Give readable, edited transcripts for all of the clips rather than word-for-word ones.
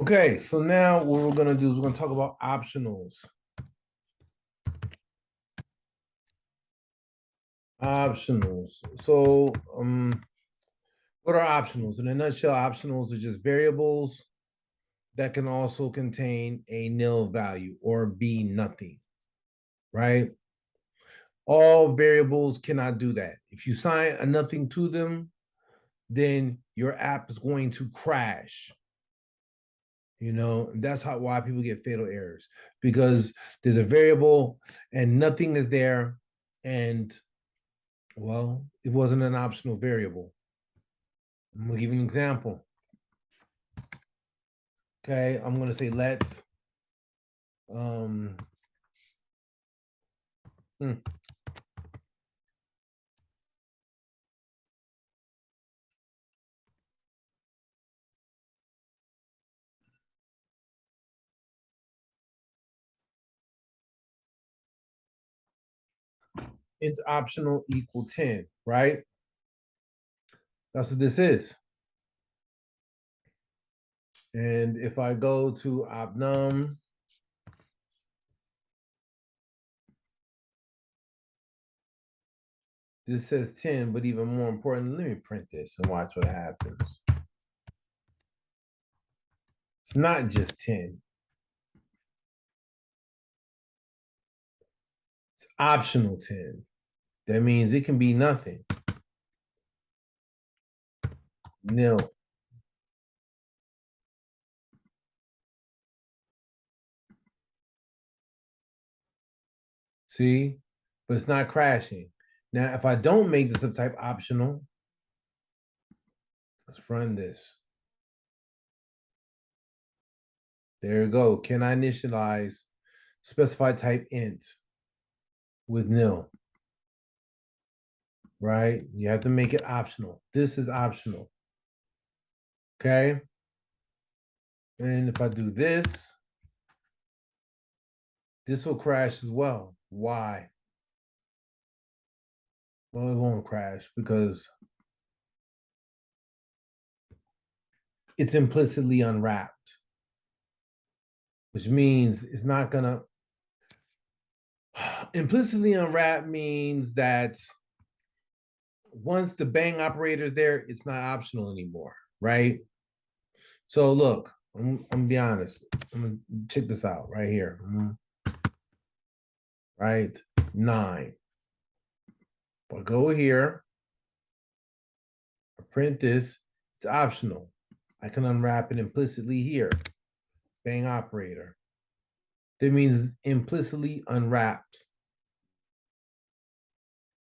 Okay, so now what we're gonna do is we're gonna talk about optionals. Optionals. So, what are optionals? In a nutshell, optionals are just variables that can also contain a nil value or be nothing, right? All variables cannot do that. If you assign a nothing to them, then your app is going to crash. And that's why people get fatal errors, because there's a variable and nothing is there, and well, it wasn't an optional variable. I'm gonna give you an example. Okay, I'm gonna say let's um hmm, int optional equal 10, right? That's what this is. And if I go to opnum, this says 10, but even more important, let me print this and watch what happens. It's not just 10. It's optional 10. That means it can be nothing. Nil. See? But it's not crashing. Now, if I don't make the subtype optional, let's run this. There you go. Can I initialize specify type int with nil? Right? You have to make it optional. This is optional. Okay. And if I do this, this will crash as well. Why? Well, it won't crash because it's implicitly unwrapped, which means it's not gonna implicitly unwrapped means that once the bang operator is there, it's not optional anymore, right? So look, I'm gonna be honest. I'm gonna check this out right here. Right, 9. I'll go here, I print this, it's optional. I can unwrap it implicitly here. Bang operator. That means implicitly unwrapped.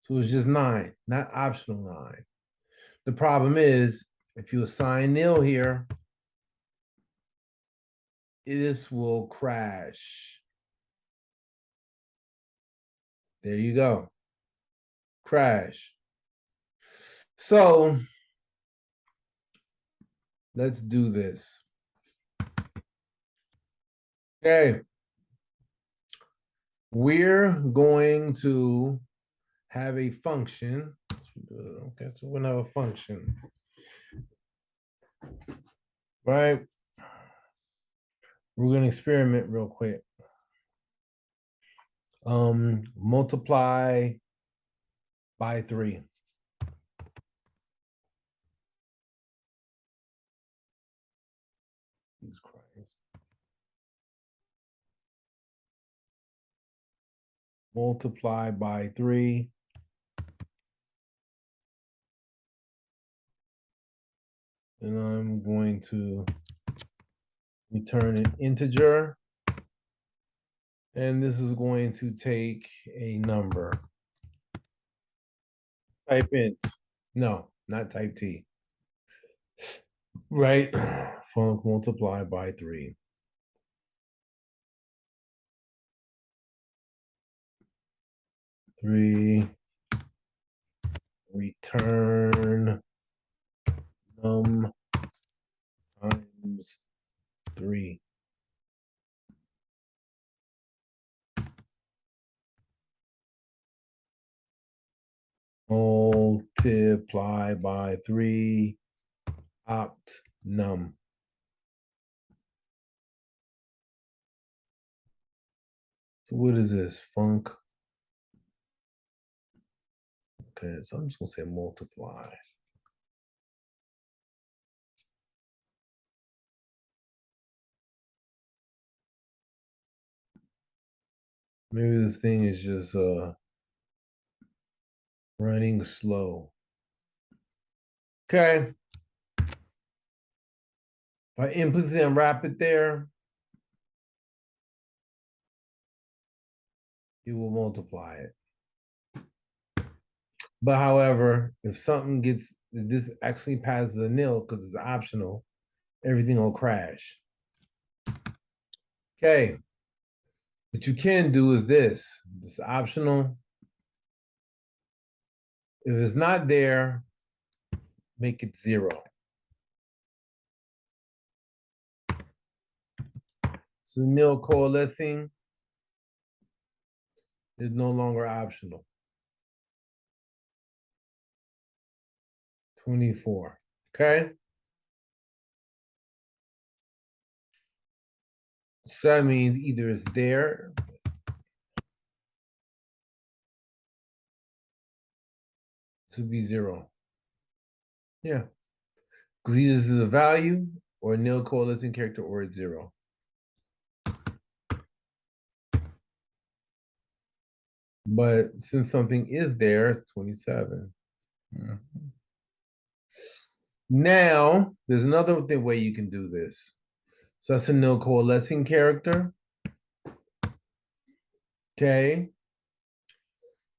So it's just 9, not optional 9. The problem is, if you assign nil here, this will crash. There you go. Crash. So let's do this. Okay. We're going to have a function. Okay, so we're gonna have a function. Right? We're gonna experiment real quick. Multiply by 3. Jesus Christ. Multiply by 3. And I'm going to return an integer. And this is going to take a number. Type int. No, not type T. Right? Func multiply by 3. 3. Return num times 3. Multiply by 3. Opt num. What is this? Func. Okay, so I'm just gonna say multiply. Maybe this thing is just running slow. Okay. If I implicitly unwrap it there, it will multiply it. But however, if something gets, if this actually passes a nil because it's optional, everything will crash. Okay. What you can do is this. This is optional. If it's not there, make it 0. So nil coalescing is no longer optional. 24. Okay. So that means either it's there to be 0. Yeah. Because either this is a value or a nil coalescing character or it's 0. But since something is there, it's 27. Mhm. Now, there's another way you can do this. So that's a nil coalescing character. Okay.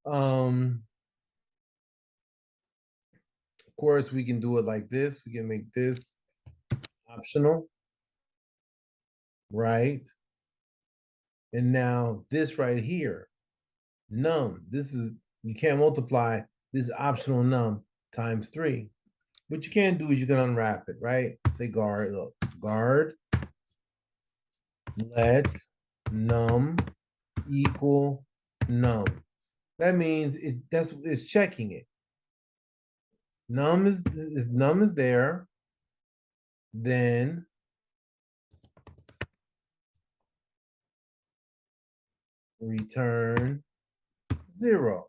Of course, we can do it like this. We can make this optional, right? And now this right here, num. This is, you can't multiply this optional num times 3. What you can do is you can unwrap it, right? Say guard, look, guard, let num equal num. That means it's checking it. Num is there, then return 0.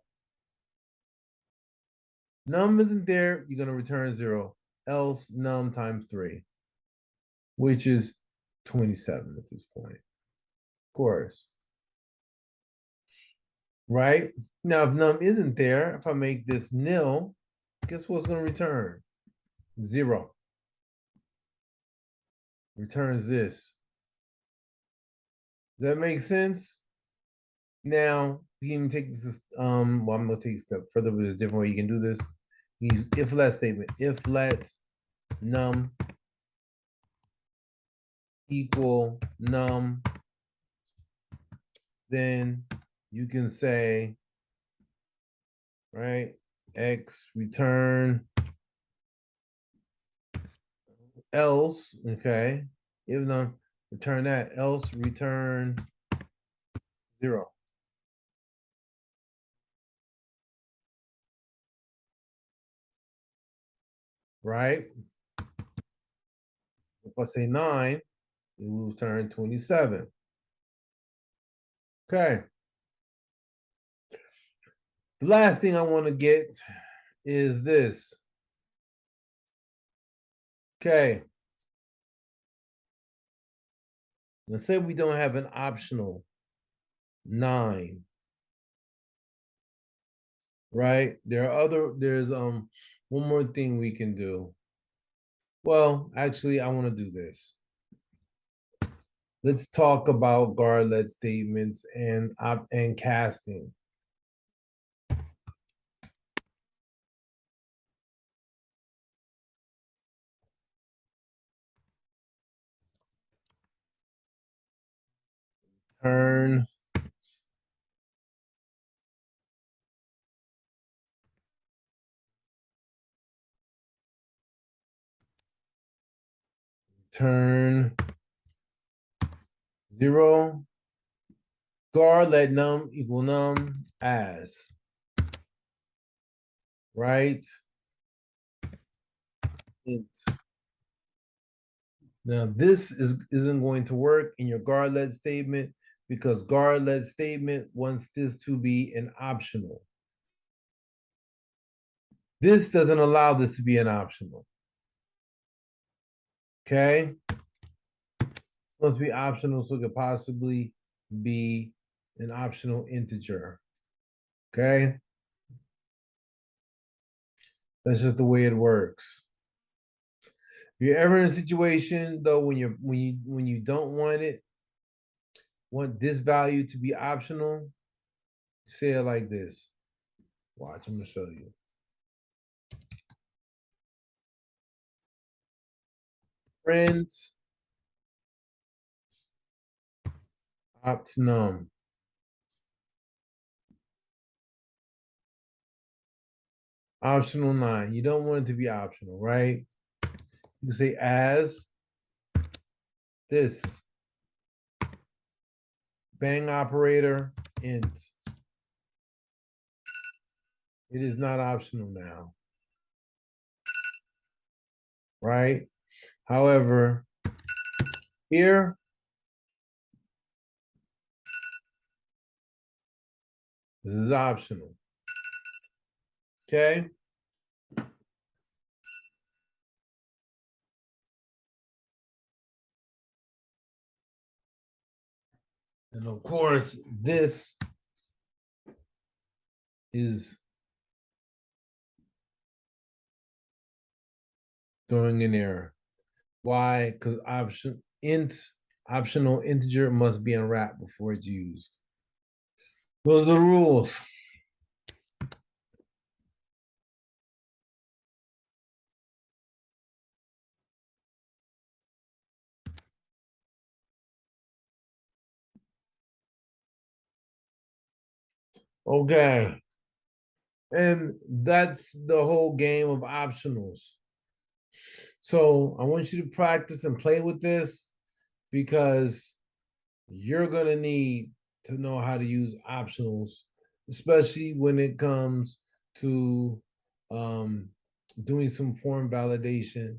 Num isn't there, you're gonna return 0. Else num times 3, which is 27 at this point. Of course. Right? Now, if num isn't there, if I make this nil, guess what's gonna return? 0. Returns this. Does that make sense? Now, you can take this, well, I'm gonna take a step further, but there's a different way you can do this. You use if let statement. If let num equal num, then you can say, right, x return else, okay, if num, return that, else return 0. Right? If I say 9, it will return 27. Okay. The last thing I want to get is this. Okay. Let's say we don't have an optional 9. Right? There's one more thing we can do. Well, actually, I want to do this. Let's talk about guard-let statements and casting. Turn turn 0 guard let num equal num as, right? Int. Now this isn't going to work in your guard let statement because guard let statement wants this to be an optional. This doesn't allow this to be an optional. Okay. Must be optional, so it could possibly be an optional integer. Okay. That's just the way it works. If you're ever in a situation though when you don't want this value to be optional, say it like this. Watch, I'm gonna show you. Print optinum. Optional 9. You don't want it to be optional, right? You say as this bang operator int. It is not optional now, right? However, here, this is optional. Okay. And of course, this is throwing an error. Why? Because optional integer must be unwrapped before it's used. Those are the rules. Okay. And that's the whole game of optionals. So I want you to practice and play with this because you're going to need to know how to use optionals, especially when it comes to um, doing some form validation.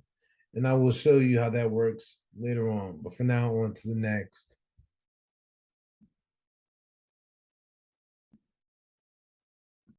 And I will show you how that works later on. But for now, on to the next.